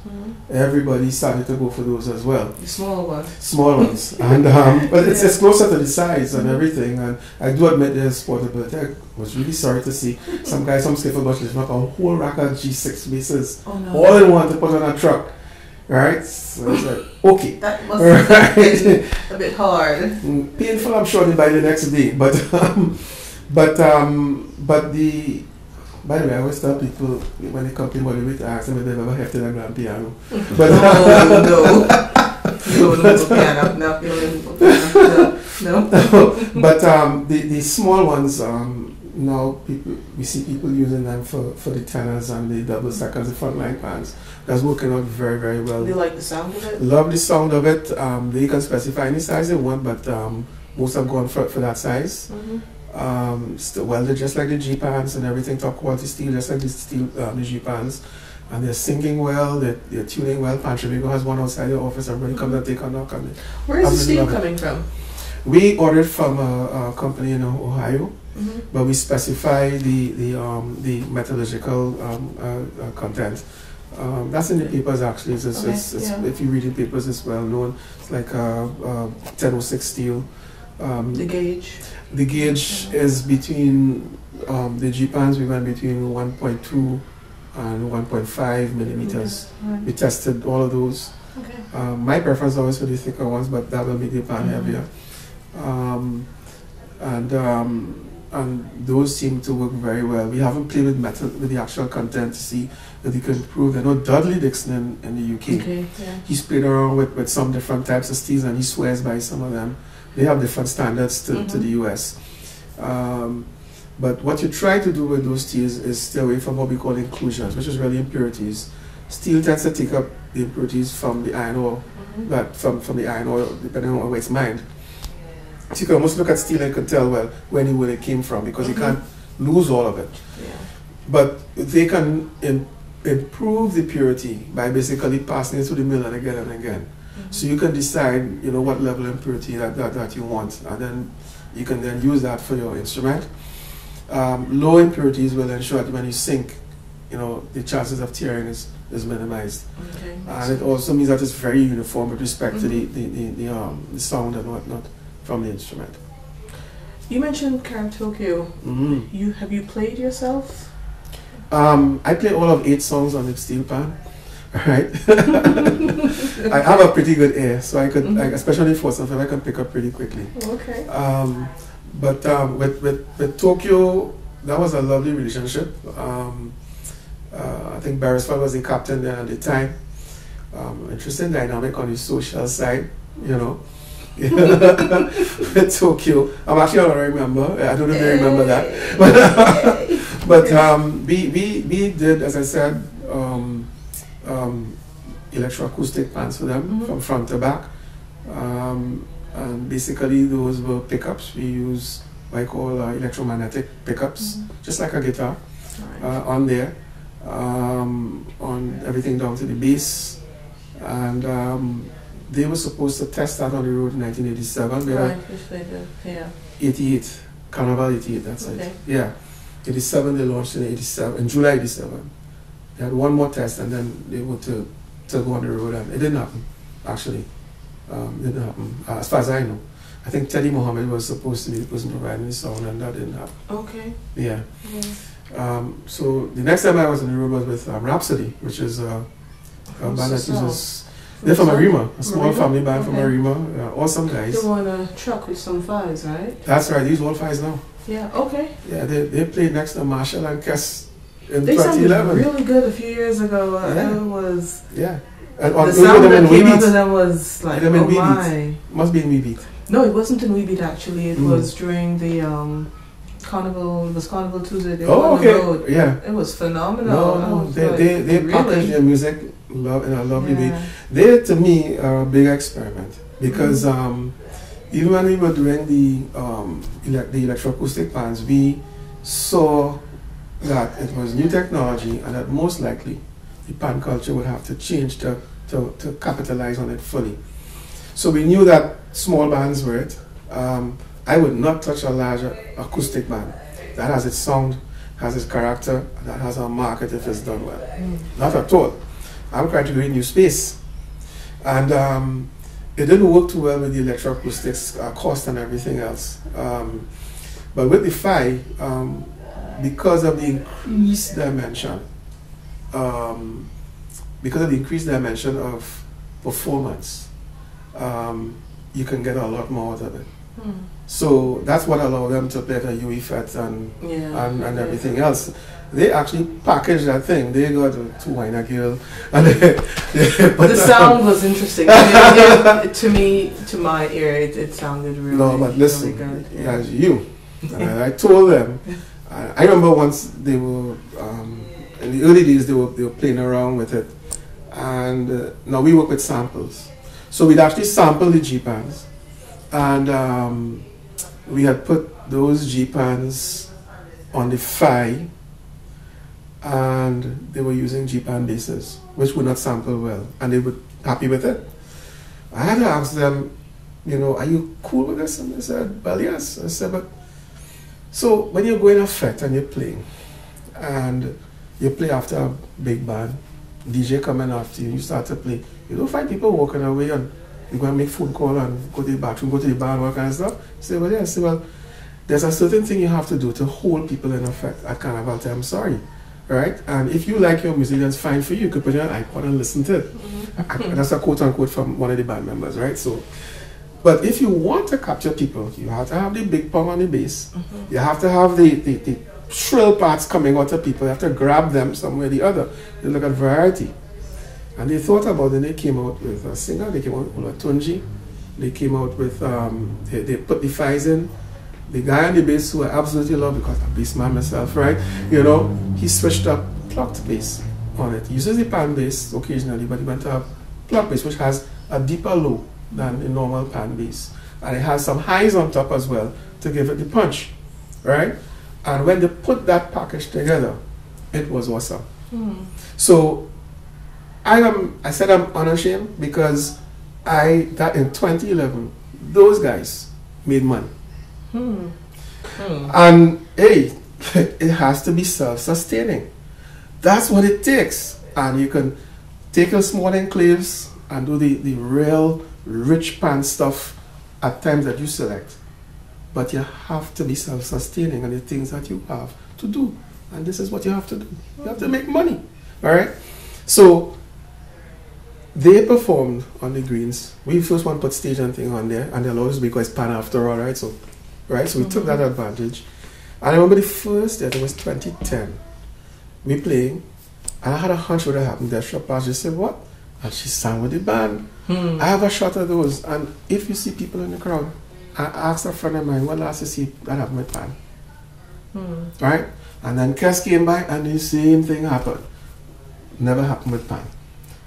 everybody started to go for those as well. The small ones. Small ones. And but it's closer to the size and everything, and I do admit there's portability. I was really sorry to see some guys from Skiffle Bunch lifting up a whole rack of G6 bases, all in one to put on a truck. Right? So it's like, okay. That must have been a bit hard. Painful, I'm sure, by the next day. But by the way, I always tell people when they come to me to ask them if they've ever hefted a grand piano. But no. You don't know piano. No. But the small ones, now we see people using them for the tenors and the double seconds, the frontline pans. That's working out very, very well. Do you like the sound of it? Love the sound of it. They can specify any size they want, but most have gone for that size. Still welded just like the G-pans and everything, top quality steel, just like the G-pans. And they're singing well, they're tuning well. Pantravigo has one outside the office, everybody comes and take a knock on it. Where is the steel coming from? We ordered from a company in Ohio, but we specify the metallurgical content. That's in the papers actually. If you read the papers, it's well known. It's like 1006 steel. The gauge? The gauge is between, the G-pans we went between 1.2 and 1.5 millimeters. Right. We tested all of those. Okay. My preference always for the thicker ones, but that will make the pan heavier. And those seem to work very well. We haven't played with metal, with the actual content to see that they can improve. I know Dudley Dixon in the UK, he's played around with some different types of steels and he swears by some of them. They have different standards to the US. But what you try to do with those steels is stay away from what we call inclusions, which is really impurities. Steel tends to take up the impurities from the iron ore, from the iron ore, depending on where it's mined. So you can almost look at steel and you can tell, well, where it came from, because you can't lose all of it. Yeah. But they can improve the purity by basically passing it through the mill and again and again. So you can decide, what level of impurity that you want, and then you can then use that for your instrument. Low impurities will ensure that when you sink, the chances of tearing is minimized. Okay. And it also means that it's very uniform with respect to the sound and whatnot from the instrument. You mentioned Camp Tokyo. Have you played yourself? I played all of 8 songs on the steel pan. Right. I have a pretty good ear, so I could, especially for something, I can pick up pretty quickly. Okay. But with Tokyo, that was a lovely relationship. I think Beresford was the captain there at the time. Interesting dynamic on the social side, you know. With Tokyo, I'm actually an honorary member. I don't know if you remember that, but we did, as I said, electroacoustic pans for them from front to back, and basically those were pickups. We use what I call electromagnetic pickups, just like a guitar, on there, on everything down to the bass, and they were supposed to test that on the road in 1987. Right, which they did, yeah. 88, Carnival 88, that's it. Yeah, 87 they launched in 87, in July 87. They had one more test and then they were to go on the road, and it didn't happen, actually. It didn't happen, as far as I know. I think Teddy Mohammed was supposed to be the person providing the sound, and that didn't happen. Okay. Yeah. So the next time I was on the road was with Rhapsody, which is a band that uses... They're from Arima, a small family band from Arima. Awesome guys. They were on a truck with some fives, right? That's right, these all fives now. Yeah, okay. Yeah, they played next to Marshall and Kess in they 2011. Sounded really good a few years ago. It was... Yeah. And the sound that came out of them was like, oh my. Must be in We Beat. No, it wasn't in We Beat actually. It was during the Carnival. It was Carnival Tuesday. They were on the road. Yeah. It was phenomenal. No, they packaged their music in a lovely way. They, to me, are a big experiment because even when we were doing the electroacoustic bands, we saw that it was new technology and that most likely the pan culture would have to change to capitalize on it fully. So we knew that small bands were it. I would not touch a larger acoustic band. That has its sound, has its character, that has a market if it's done well. Not at all. I'm trying to create new space. And it didn't work too well with the electroacoustics cost and everything else. But with the Phi, because of the increased dimension, of performance, you can get a lot more out of it. So that's what allowed them to play the UE FET and everything else. They actually packaged that thing. They got two winer girl, and the sound was interesting. To me, to my ear, it sounded really. No, but listen, really good. as you, I told them. I remember once they were in the early days they were playing around with it, and now we work with samples. So we'd actually sample the G-pans, and we had put those G-pans on the Phi, and they were using G-pan basses, which would not sample well, and they were happy with it. I had to ask them, are you cool with this? And they said, well, yes. I said, but so when you go in a FET and you're playing, and you play after a big band, DJ coming after you, you start to play, you don't find people walking away and you go and make phone call and go to the bathroom, go to the bar and all kind of stuff. You say, well, yeah. I say, well, there's a certain thing you have to do to hold people in a FET at Carnival time. I'm sorry. Right? And if you like your music, that's fine for you. You could put it on an iPod and listen to it. That's a quote unquote from one of the band members, right? So, but if you want to capture people, you have to have the big pong on the bass. You have to have the shrill parts coming out of people. You have to grab them somewhere or the other. You look at variety. And they thought about it, and they came out with a singer. They came out with Olatunji. They came out with, they put the Phis in. The guy on the bass who I absolutely love because I'm a bass man myself, right? He switched up plucked bass on it. He uses the pan bass occasionally, but he went to a plucked bass which has a deeper low than a normal pan bass. And it has some highs on top as well to give it the punch, right? And when they put that package together, it was awesome. So I said I'm unashamed because that in 2011, those guys made money. And hey, it has to be self-sustaining. That's what it takes. And you can take your small enclaves and do the real rich pan stuff at times that you select. but you have to be self-sustaining on the things that you have to do. And this is what you have to do. You have to make money. All right? So they performed on the greens. We first want to put stage and thing on there, and they'll always be because it's pan after all, right? So we took that advantage. And I remember the first day, it was 2010. We playing, and I had a hunch what would happen. The shop pass just said, "What?" And she sang with the band. I have a shot of those, and if you see people in the crowd, I asked a friend of mine, "What last you see that happened with Pan?" Right? And then Kes came by, and the same thing happened. Never happened with Pan.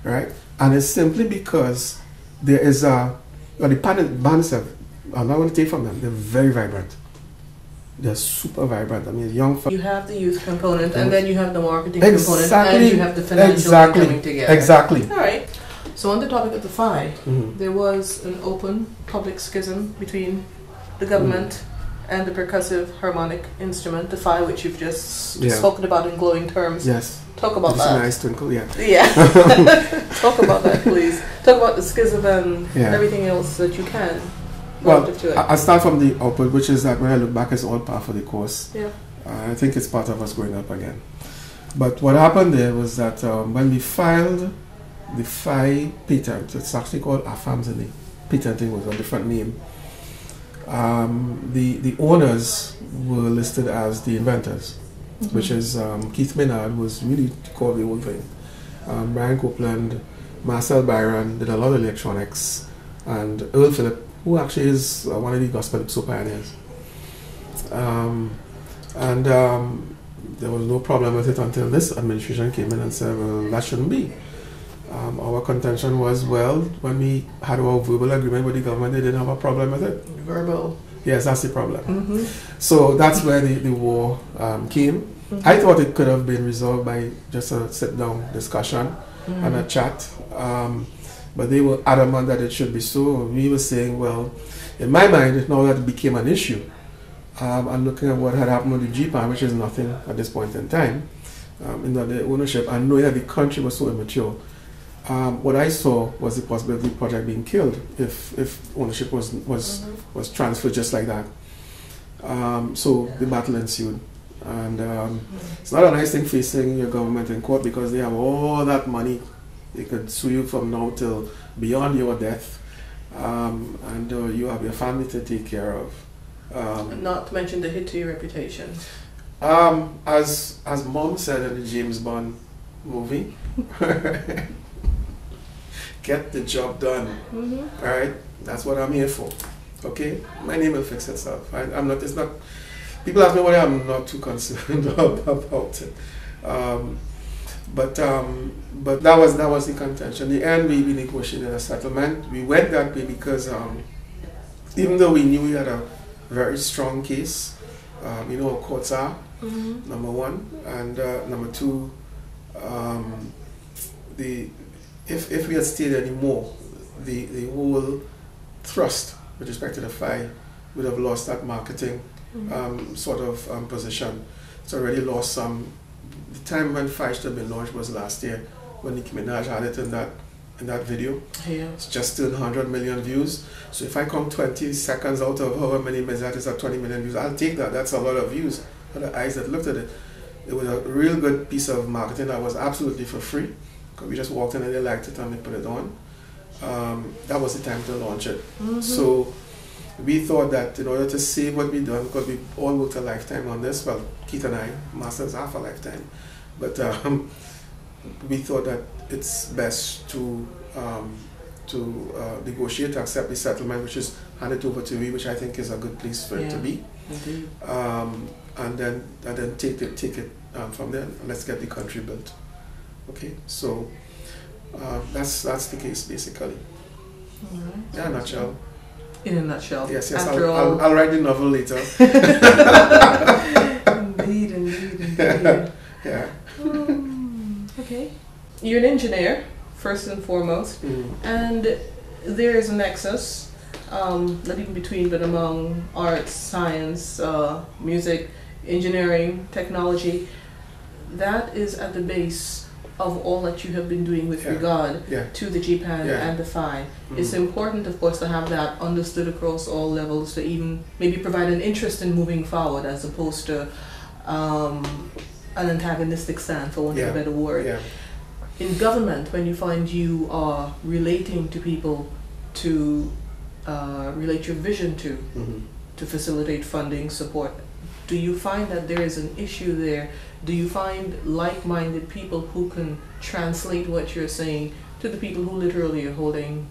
Right? And it's simply because there is the bands have, I'm not going to take from them, they're very vibrant. They're super vibrant. I mean, young. You have the youth component, and then you have the marketing component, and you have the financial coming together. Exactly. All right. So on the topic of the FI, there was an open public schism between the government and the percussive harmonic instrument, the FI, which you've just spoken about in glowing terms. Yes. Talk about that. Nice twinkle, yeah. Yeah. Talk about that, please. Talk about the schism and everything else that you can. Well, I'll start from the output, which is that when I look back, it's all part of the course. Yeah. I think it's part of us growing up again. But what happened there was that when we filed the FI patent, it's actually called AFAMS, patenting was a different name. The owners were listed as the inventors, which is Keith Maynard was really called the whole thing. Brian Copeland, Marcel Byron did a lot of electronics, and Earl Phillip, who actually is one of the gospel pioneers. There was no problem with it until this administration came in and said, well, that shouldn't be. Our contention was, well, when we had our verbal agreement with the government, they didn't have a problem with it. Verbal. Yes, that's the problem. So that's where the war came. I thought it could have been resolved by just a sit-down discussion and a chat. But they were adamant that it should be so. We were saying, well, in my mind, now that it became an issue, I'm looking at what had happened with the GPAN, which is nothing at this point in time, in the ownership, and knowing that the country was so immature. What I saw was the possibility of the project being killed if ownership was transferred just like that. So the battle ensued. And it's not a nice thing facing your government in court because they have all that money. They could sue you from now till beyond your death, and you have your family to take care of. Not to mention the hit to your reputation. As Mom said in the James Bond movie, get the job done. All right, that's what I'm here for. Okay, my name will fix itself. I'm not. It's not. People ask me why I'm not too concerned about it. But that was the contention. In the end, we negotiated a settlement. We went that way because even though we knew we had a very strong case, our courts are number one, and number two, if we had stayed anymore, the whole thrust with respect to the FI would have lost that marketing position. It's already lost some. The time when FI should have been launched was last year when Nicki Minaj had it in that video. Yeah. It's just still 100 million views. So if I come 20 seconds out of however many minutes that is at 20 million views, I'll take that. That's a lot of views for the eyes that looked at it. It was a real good piece of marketing that was absolutely for free. Because we just walked in and they liked it and they put it on. That was the time to launch it. So we thought that in order to save what we done, because we all worked a lifetime on this, well, Keith and I, Master's half a lifetime, but we thought that it's best to negotiate, accept the settlement, which is hand it over to me, which I think is a good place for it to be, and then take it from there. And let's get the country built. Okay, so that's the case basically. Yeah, in a nutshell. In a nutshell. Yes. I'll write the novel later. Indeed. Yeah. Okay. You're an engineer, first and foremost, and there is a nexus, not even between, but among arts, science, music, engineering, technology. That is at the base of all that you have been doing with regard to the GPAN and the FI, it's important, of course, to have that understood across all levels to even maybe provide an interest in moving forward as opposed to an antagonistic stand, for want of a better word. In government, when you find you are relating to people to relate your vision to facilitate funding, support, do you find that there is an issue there? Do you find like-minded people who can translate what you're saying to the people who literally are holding,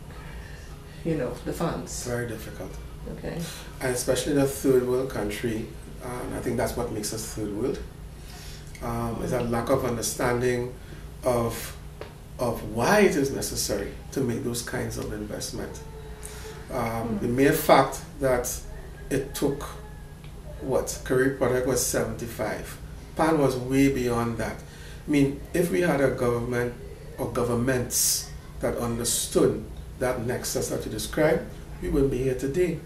you know, the funds? Very difficult. Okay. And especially in a third world country, I think that's what makes us third world. Is that lack of understanding of why it is necessary to make those kinds of investment. The mere fact that it took, Career Project was 75. PAN was way beyond that. I mean, if we had a government or governments that understood that nexus that you described, we wouldn't be here today.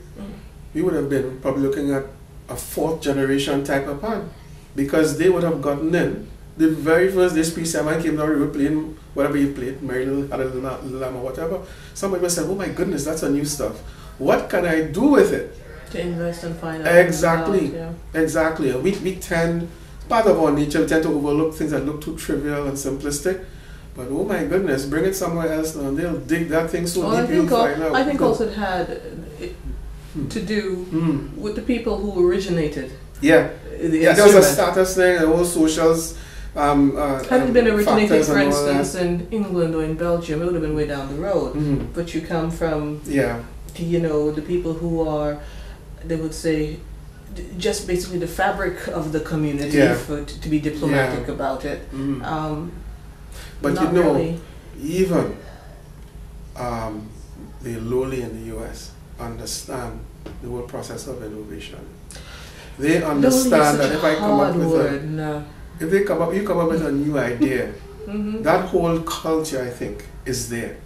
We would have been probably looking at a fourth generation type of PAN, because they would have gotten in. The very first day P7 came down, we were playing whatever you played, Mary Little, had a little lamb or whatever. Somebody would say, oh my goodness, that's a new stuff. What can I do with it? To invest and find out. Exactly, exactly. And we tend, part of our nature, we tend to overlook things that look too trivial and simplistic. But oh my goodness, bring it somewhere else and they'll dig that thing so deep you'll find out. I think also it had to do with the people who originated. There was a status thing, the whole socials. Hadn't been originated, for instance, in England or in Belgium, it would have been way down the road. But you come from, you know, the people who are, they would say, just basically the fabric of the community, to be diplomatic about it. But you know, really. Even the lowly in the US understand the whole process of innovation. They understand that if I come up with you come up with a new idea, that whole culture, I think, is there.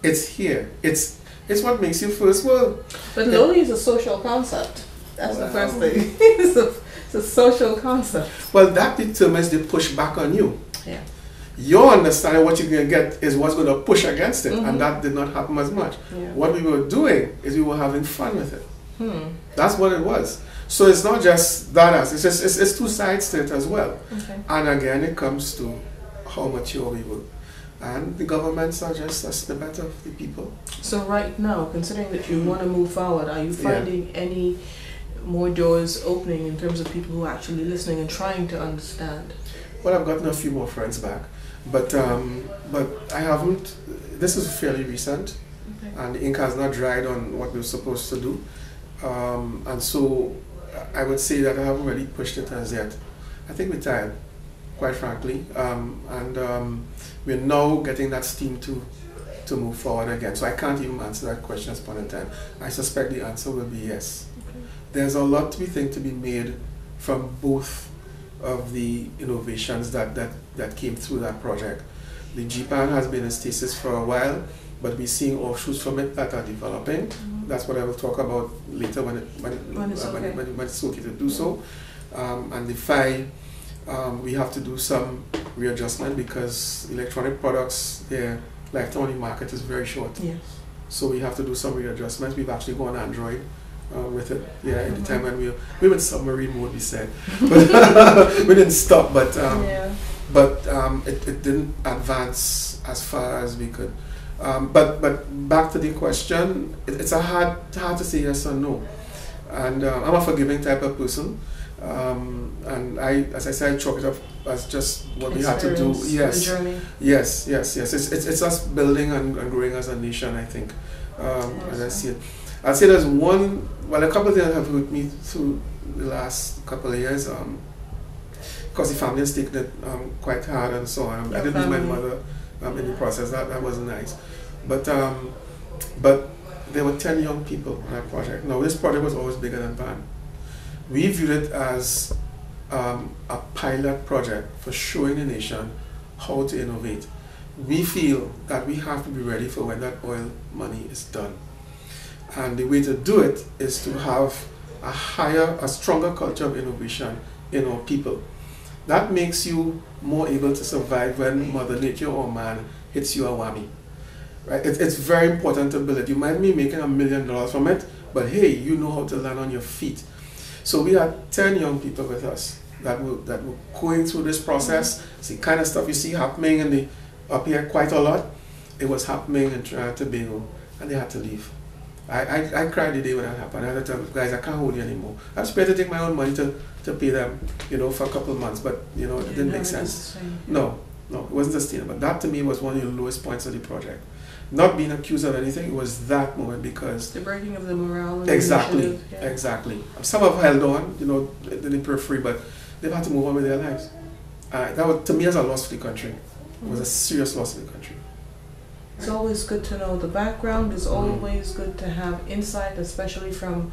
It's here. It's what makes you first world. But lowly is a social concept. That's the first thing. It's a social concept. Well, that determines the push back on you. Your understanding what you're going to get is what's going to push against it, and that did not happen as much. What we were doing is we were having fun with it. That's what it was. So it's not just that, it's two sides to it as well. And again, it comes to how mature we were. And the governments are just a snippet of the people. So right now, considering that you want to move forward, are you finding any more doors opening in terms of people who are actually listening and trying to understand? Well, I've gotten a few more friends back, but I haven't. This is fairly recent, and the ink has not dried on what we're supposed to do, and so I would say that I haven't really pushed it as yet. I think we're tired, quite frankly, and we're now getting that steam to move forward again. So I can't even answer that question at this point in time. I suspect the answer will be yes. There's a lot we think to be made from both of the innovations that came through that project. The GPAN has been in stasis for a while, but we're seeing offshoots from it that are developing. That's what I will talk about later when it's okay to do so. And the FI, we have to do some readjustment because electronic products, their lifetime on the market is very short. So we have to do some readjustments. We've actually gone Android with it. At the time when we were in submarine mode, we said, but we didn't stop. But it didn't advance as far as we could. But back to the question, it's hard to say yes or no. And I'm a forgiving type of person. And as I said, I chalk it up as just what we had to do. Yes. It's us building and growing as a nation, I think. As I see it. I'd say there's a couple of things that have hurt me through the last couple of years. Because the family has taken it quite hard and so on. I did lose my mother in the process. That wasn't nice. But there were 10 young people on that project. Now this project was always bigger than PAN. We viewed it as a pilot project for showing the nation how to innovate. We feel that we have to be ready for when that oil money is done. And the way to do it is to have a stronger culture of innovation in our people. that makes you more able to survive when Mother Nature or man hits you a whammy. Right? It's very important to build it. You might be making $1 million from it, but hey, you know how to land on your feet. So we had 10 young people with us that were going through this process. It's the kind of stuff you see happening in up here quite a lot. It was happening in Trinidad and Tobago, and they had to leave. I cried the day when that happened. I had to tell them, guys, I can't hold you anymore. I was prepared to take my own money to pay them, for a couple of months, but it didn't make sense. No, it wasn't sustainable. That to me was one of the lowest points of the project. Not being accused of anything, it was that moment because the breaking of the morale. Exactly. Some have held on, in the periphery, but they've had to move on with their lives. That was, to me, as a loss for the country. It was a serious loss for the country. It's always good to know the background. It's always good to have insight, especially from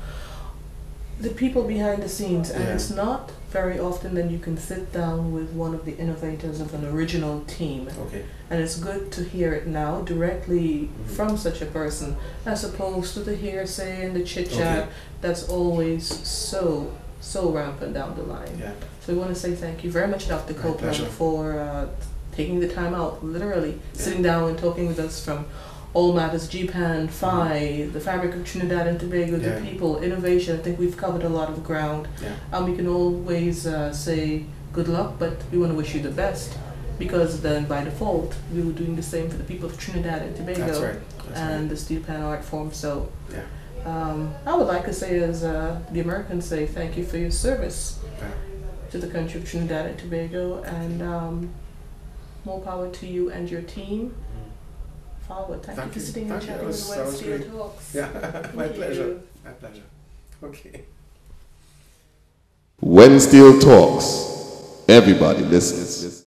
the people behind the scenes. And it's not very often that you can sit down with one of the innovators of an original team. Okay. And it's good to hear it now directly from such a person, as opposed to the hearsay and the chit-chat that's always so rampant down the line. Yeah. So we want to say thank you very much, Dr. Copeland, for taking the time out, literally sitting down and talking with us from all matters, GPAN, FI, the fabric of Trinidad and Tobago, the people, innovation. I think we've covered a lot of ground. We can always say good luck, but we want to wish you the best, because then by default we were doing the same for the people of Trinidad and Tobago. That's right. And the steel pan art form. So I would like to say, as the Americans say, thank you for your service to the country of Trinidad and Tobago, and more power to you and your team. Forward. Thank you for sitting and chatting with When Steel Talks. Yeah, my pleasure. My pleasure. Okay. When Steel Talks, everybody listens.